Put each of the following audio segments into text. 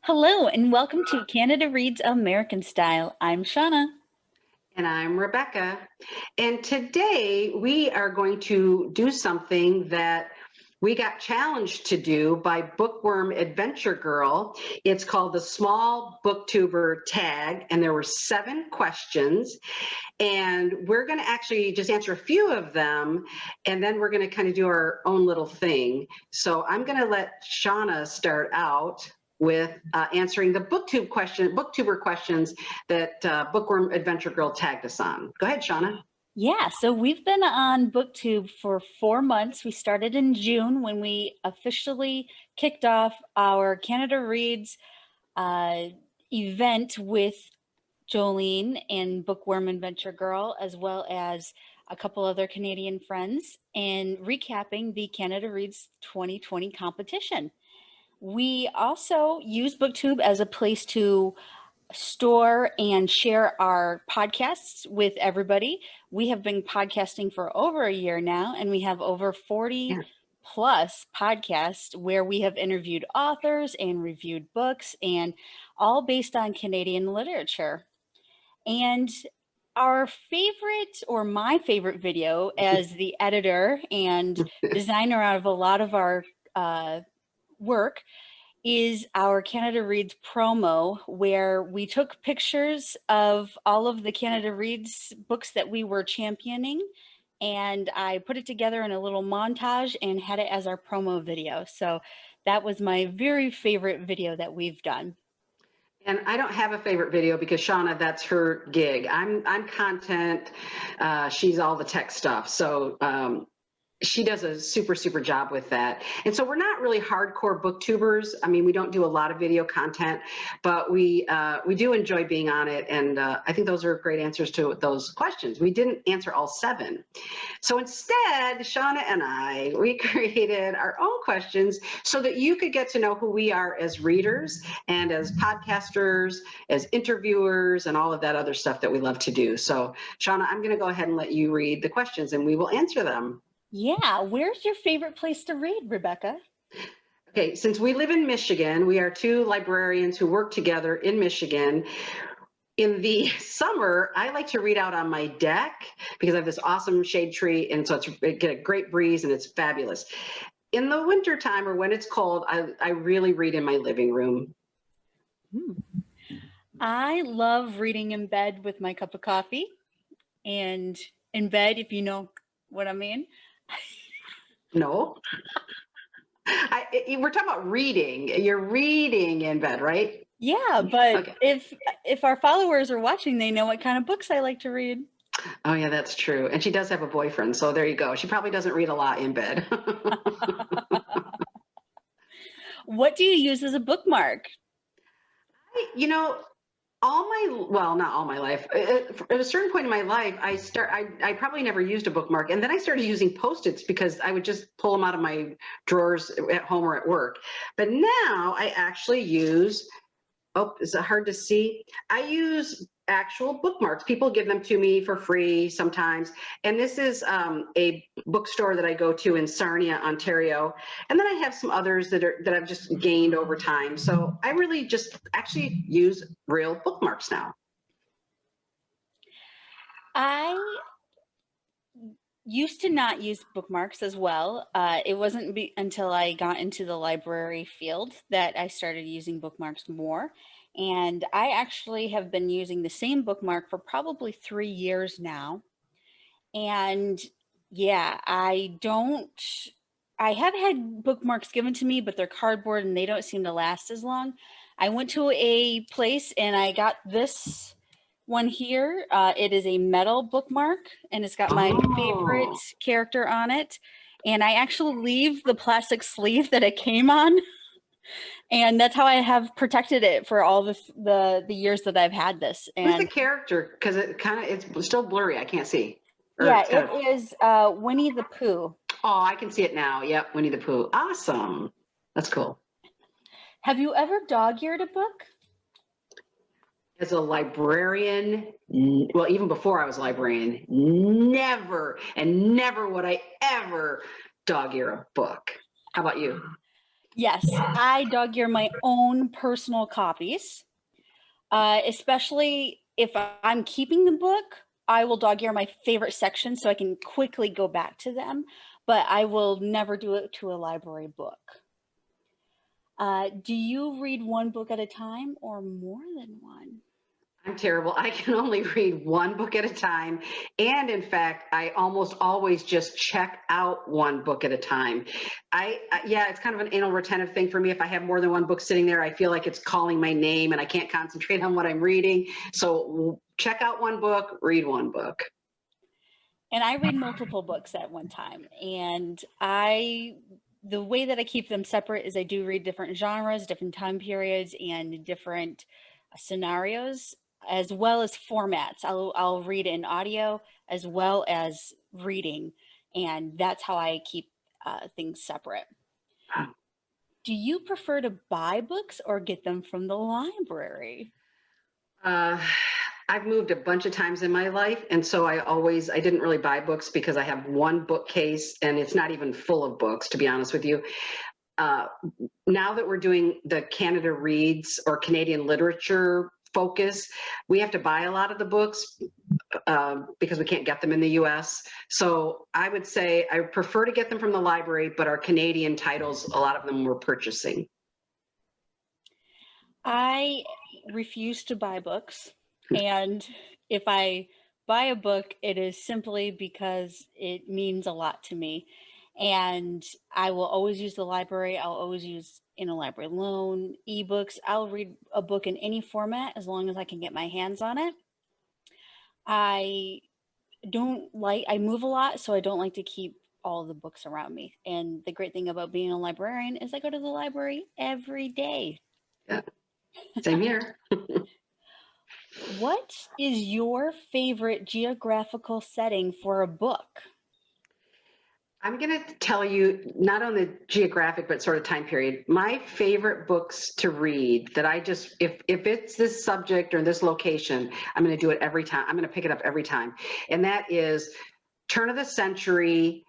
Hello and welcome to Canada Reads American Style. I'm Shauna. And I'm Rebecca. And today we are going to do something that we got challenged to do by Bookworm Adventure Girl. It's called the Small Booktuber Tag, and there were 7 questions. And we're going to actually just answer a few of them, and then we're going to kind of do our own little thing. So I'm going to let Shauna start out with answering the booktuber questions that Bookworm Adventure Girl tagged us on. Go ahead, Shauna. Yeah, so we've been on BookTube for 4 months. We started in June when we officially kicked off our Canada Reads event with Jolene and Bookworm Adventure Girl, as well as a couple other Canadian friends, and recapping the Canada Reads 2020 competition. We also use BookTube as a place to store and share our podcasts with everybody. We have been podcasting for over a year now, and we have over 40 plus podcasts where we have interviewed authors and reviewed books, and all based on Canadian literature. And our favorite, or my favorite video as the editor and designer out of a lot of our work, is our Canada Reads promo, where we took pictures of all of the Canada Reads books that we were championing, and I put it together in a little montage and had it as our promo video. So that was my very favorite video that we've done. And I don't have a favorite video because Shauna, that's her gig. I'm content. She's all the tech stuff. So she does a super job with that. And so we're not really hardcore booktubers. I mean, we don't do a lot of video content, but we do enjoy being on it. And I think those are great answers to those questions. We didn't answer all 7. So instead, Shauna and we created our own questions so that you could get to know who we are as readers and as podcasters, as interviewers, and all of that other stuff that we love to do. So Shauna, I'm going to go ahead and let you read the questions and we will answer them. Yeah, where's your favorite place to read, Rebecca? Okay, since we live in Michigan, we are 2 librarians who work together in Michigan. In the summer, I like to read out on my deck because I have this awesome shade tree, and so it get a great breeze and it's fabulous. In the wintertime, or when it's cold, I really read in my living room. I love reading in bed with my cup of coffee, and in bed, if you know what I mean. No. We're talking about reading. You're reading in bed, right? Yeah, but okay. If our followers are watching, they know what kind of books I like to read. Oh yeah, that's true. And she does have a boyfriend, so there you go. She probably doesn't read a lot in bed. What do you use as a bookmark? Not all my life. At a certain point in my life, I probably never used a bookmark, and then I started using Post-its because I would just pull them out of my drawers at home or at work. But now I actually use, is it hard to see? I use actual bookmarks. People give them to me for free sometimes. And this is a bookstore that I go to in Sarnia, Ontario. And then I have some others that I've just gained over time. So I really just actually use real bookmarks now. I used to not use bookmarks as well. It wasn't until I got into the library field that I started using bookmarks more. And I actually have been using the same bookmark for probably 3 years now. And yeah, I have had bookmarks given to me, but they're cardboard and they don't seem to last as long. I went to a place and I got this one here. It is a metal bookmark and it's got my favorite character on it. And I actually leave the plastic sleeve that it came on. And that's how I have protected it for all the years that I've had this. And who's the character? Because it's still blurry. I can't see. Yeah, it is Winnie the Pooh. Oh, I can see it now. Yep, Winnie the Pooh. Awesome. That's cool. Have you ever dog-eared a book? As a librarian, well, even before I was a librarian, never would I ever dog-ear a book. How about you? Yes, I dog ear my own personal copies, especially if I'm keeping the book. I will dog ear my favorite section so I can quickly go back to them, but I will never do it to a library book. Do you read one book at a time or more than one? I'm terrible. I can only read one book at a time. And in fact, I almost always just check out one book at a time. Yeah, it's kind of an anal retentive thing for me. If I have more than one book sitting there, I feel like it's calling my name and I can't concentrate on what I'm reading. So check out one book, read one book. And I read multiple books at one time. And the way that I keep them separate is I do read different genres, different time periods, and different scenarios, as well as formats. I'll read in audio as well as reading. And that's how I keep things separate. Do you prefer to buy books or get them from the library? Uh, I've moved a bunch of times in my life, and so I didn't really buy books because I have one bookcase and it's not even full of books, to be honest with you. Uh, Now that we're doing the Canada Reads or Canadian literature focus, we have to buy a lot of the books because we can't get them in the US. So I would say I prefer to get them from the library, but our Canadian titles, a lot of them we're purchasing. I refuse to buy books. And if I buy a book, it is simply because it means a lot to me. And I will always use the library. I'll always use interlibrary loan, ebooks. I'll read a book in any format as long as I can get my hands on it. I I move a lot, so I don't like to keep all the books around me. And the great thing about being a librarian is I go to the library every day. Yeah, same here. What is your favorite geographical setting for a book? I'm going to tell you, not on the geographic, but sort of time period. My favorite books to read that I just, if it's this subject or this location, I'm going to do it every time. I'm going to pick it up every time. And that is turn of the century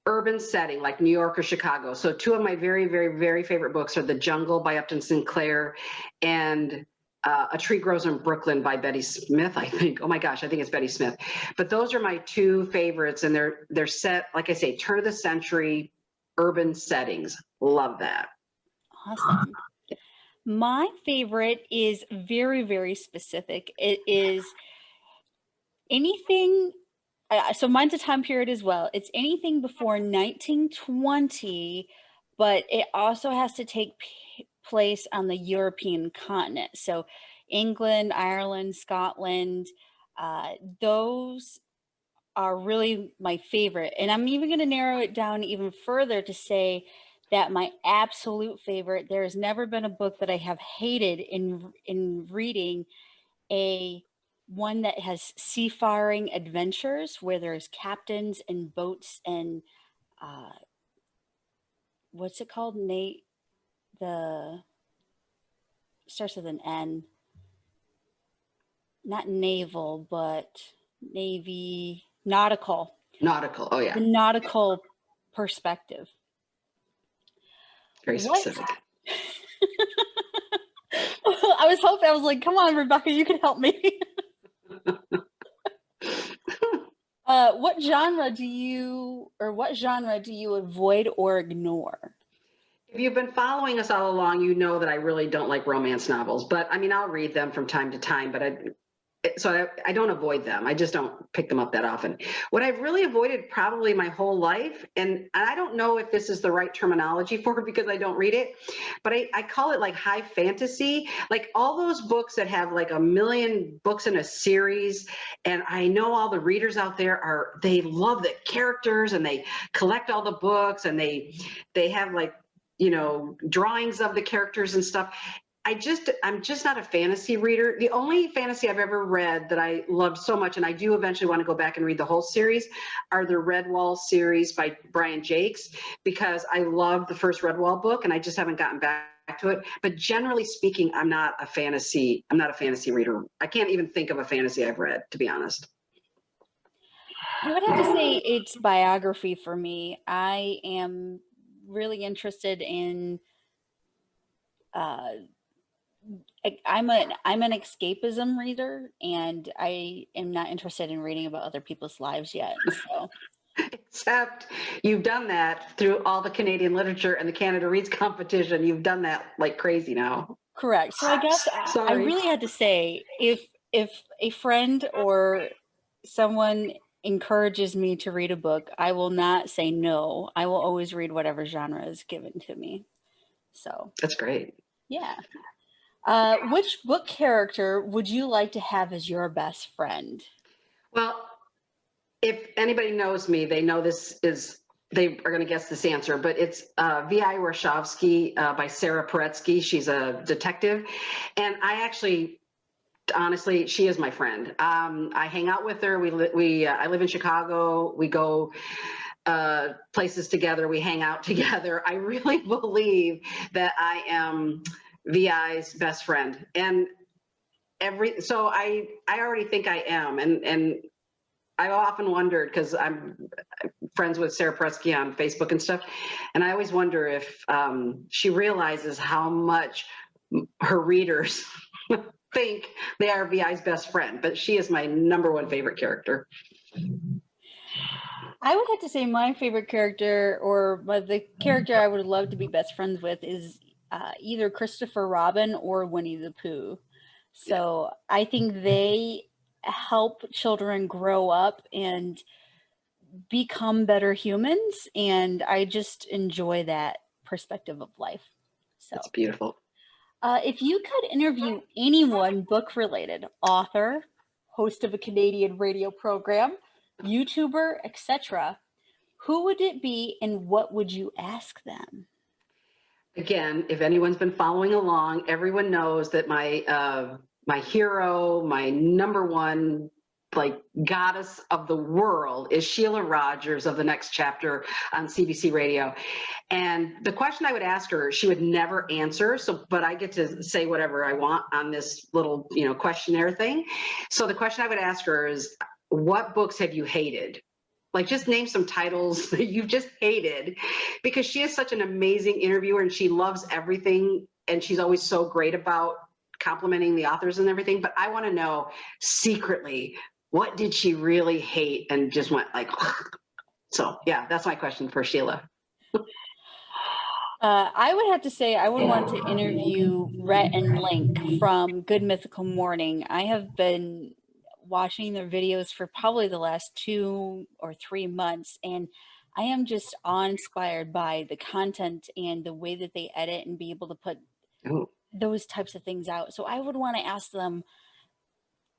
urban setting like New York or Chicago. So two of my very, very, very favorite books are The Jungle by Upton Sinclair and A Tree Grows in Brooklyn by Betty Smith, I think. Oh my gosh, I think it's Betty Smith. But those are my two favorites, and they're set, like I say, turn of the century urban settings. Love that. Awesome. My favorite is very, very specific. It is anything, so mine's a time period as well. It's anything before 1920, but it also has to take place on the European continent. So England, Ireland, Scotland, those are really my favorite. And I'm even going to narrow it down even further to say that my absolute favorite, there has never been a book that I have hated in reading, a one that has seafaring adventures where there's captains and boats and uh, what's it called? Nate, the starts with an N, not naval, but navy, nautical, Nautical. Oh the yeah, nautical perspective. very What? specific. I was hoping, I was like, come on, Rebecca, you can help me. What genre do you, or what genre do you avoid or ignore? If you've been following us all along, you know that I really don't like romance novels, but I mean, I'll read them from time to time, but I don't avoid them. I just don't pick them up that often. What I've really avoided probably my whole life, and I don't know if this is the right terminology for it because I don't read it, but I call it like high fantasy, like all those books that have like a million books in a series. And I know all the readers out there they love the characters and they collect all the books and they have like, drawings of the characters and stuff. I'm just not a fantasy reader. The only fantasy I've ever read that I loved so much, and I do eventually want to go back and read the whole series, are the Redwall series by Brian Jakes, because I love the first Redwall book and I just haven't gotten back to it. But generally speaking, I'm not a fantasy reader. I can't even think of a fantasy I've read, to be honest. I would have to say it's biography for me. I am really interested in I'm an escapism reader, and I am not interested in reading about other people's lives yet. So Except you've done that through all the Canadian literature and the Canada Reads competition. You've done that like crazy now. correct. So I guess I Sorry. really had to say, if a friend or someone encourages me to read a book, I will not say no. I will always read whatever genre is given to me. So That's great. yeah. Which book character would you like to have as your best friend? Well, if anybody knows me, they know they are going to guess this answer, but it's V.I. Warshawski by Sarah Paretsky. She's a detective. And honestly, she is my friend. I hang out with her. I live in Chicago. We go places together. We hang out together. I really believe that I am VI's best friend. And so I already think I am. And I've often wondered, because I'm friends with Sarah Presky on Facebook and stuff, and I always wonder if she realizes how much her readers think they are VI's best friend, but she is my number one favorite character. I would have to say my favorite character, or the character I would love to be best friends with, is either Christopher Robin or Winnie the Pooh. So I think they help children grow up and become better humans, and I just enjoy that perspective of life. So That's beautiful. if you could interview anyone book related, author, host of a Canadian radio program, YouTuber, etc., who would it be and what would you ask them? Again, if anyone's been following along, everyone knows that my hero, my number one like goddess of the world is Sheila Rogers of The Next Chapter on CBC Radio. And the question I would ask her, she would never answer. But I get to say whatever I want on this little, questionnaire thing. So the question I would ask her is, what books have you hated? Like, just name some titles that you've just hated, because she is such an amazing interviewer and she loves everything. And she's always so great about complimenting the authors and everything. But I want to know secretly, what did she really hate and just went like, so yeah, that's my question for Sheila. I would have to say I would want to interview Rhett and Link from Good Mythical Morning. I have been watching their videos for probably the last 2 or 3 months, and I am just awe-inspired by the content and the way that they edit and be able to put those types of things out. So I would want to ask them,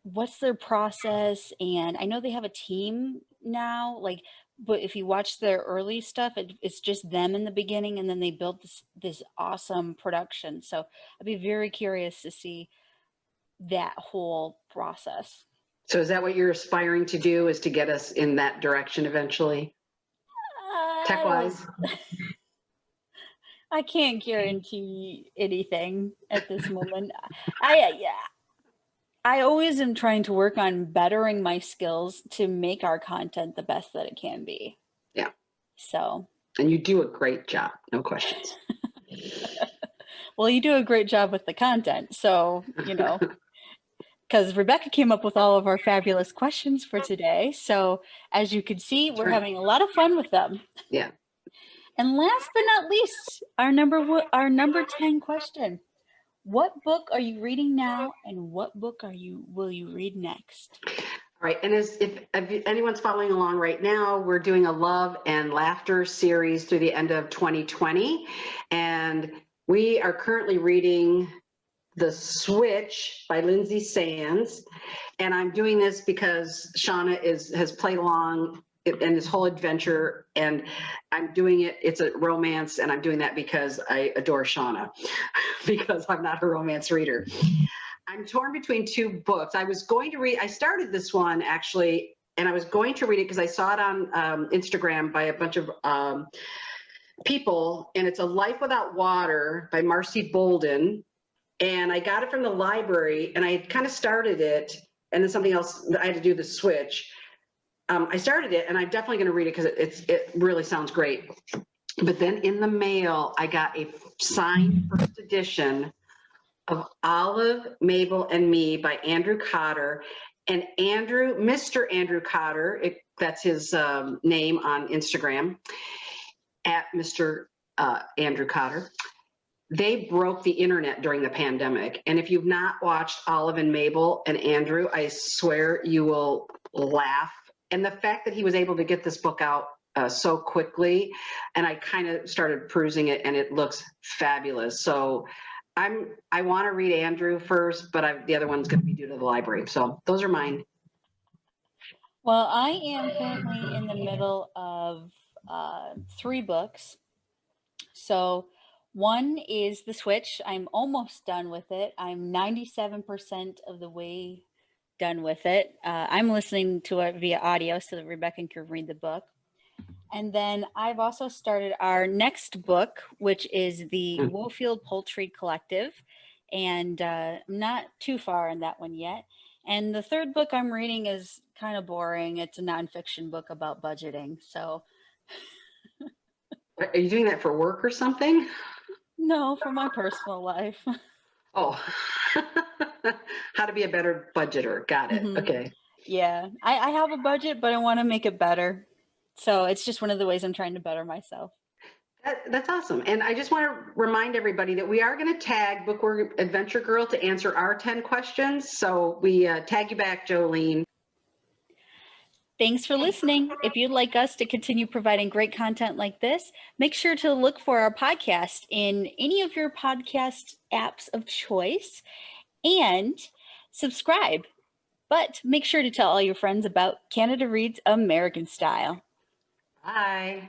what's their process? And I know they have a team now, but if you watch their early stuff, it's just them in the beginning, and then they built this awesome production. So I'd be very curious to see that whole process. So is that what you're aspiring to do, is to get us in that direction eventually, tech-wise? I can't guarantee anything at this moment. I always am trying to work on bettering my skills to make our content the best that it can be. Yeah. So. And you do a great job, no questions. Well, you do a great job with the content. So, because Rebecca came up with all of our fabulous questions for today. So as you can see, we're having a lot of fun with them. Yeah. And last but not least, our number 10 question. What book are you reading now, and what book will you read next? All right, and if anyone's following along right now, we're doing a love and laughter series through the end of 2020, and we are currently reading The Switch by Lindsay Sands, and I'm doing this because Shauna has played along in this whole adventure, and I'm doing it. It's a romance, and I'm doing that because I adore Shauna, because I'm not a romance reader. I'm torn between 2 books. I started this one actually, and I was going to read it because I saw it on Instagram by a bunch of people, and it's A Life Without Water by Marcy Bolden. And I got it from the library, and I kind of started it, and then something else, I had to do the switch. I started it, and I'm definitely going to read it because it really sounds great. But then in the mail, I got a signed first edition of Olive, Mabel, and Me by Andrew Cotter. And Mr. Andrew Cotter, that's his name on Instagram, at Mr. Andrew Cotter. They broke the internet during the pandemic. And if you've not watched Olive and Mabel and Andrew, I swear you will laugh. And the fact that he was able to get this book out so quickly, and I kind of started perusing it, and it looks fabulous. So I want to read Andrew first, but the other one's going to be due to the library. So those are mine. Well, I am currently in the middle of 3 books. So one is The Switch. I'm almost done with it. I'm 97% of the way done with it. I'm listening to it via audio so that Rebecca can read the book. And then I've also started our next book, which is the Woolfield Poultry Collective. And I'm not too far in that one yet. And the third book I'm reading is kind of boring. It's a nonfiction book about budgeting. So. Are you doing that for work or something? No, for my personal life. Oh, how to be a better budgeter. Got it. Mm-hmm. Okay. Yeah, I have a budget, but I want to make it better. So it's just one of the ways I'm trying to better myself. That's awesome. And I just want to remind everybody that we are going to tag Bookworm Adventure Girl to answer our 10 questions. So we tag you back, Jolene. Thanks for listening. If you'd like us to continue providing great content like this, make sure to look for our podcast in any of your podcast apps of choice and subscribe. But make sure to tell all your friends about Canada Reads American Style. Bye.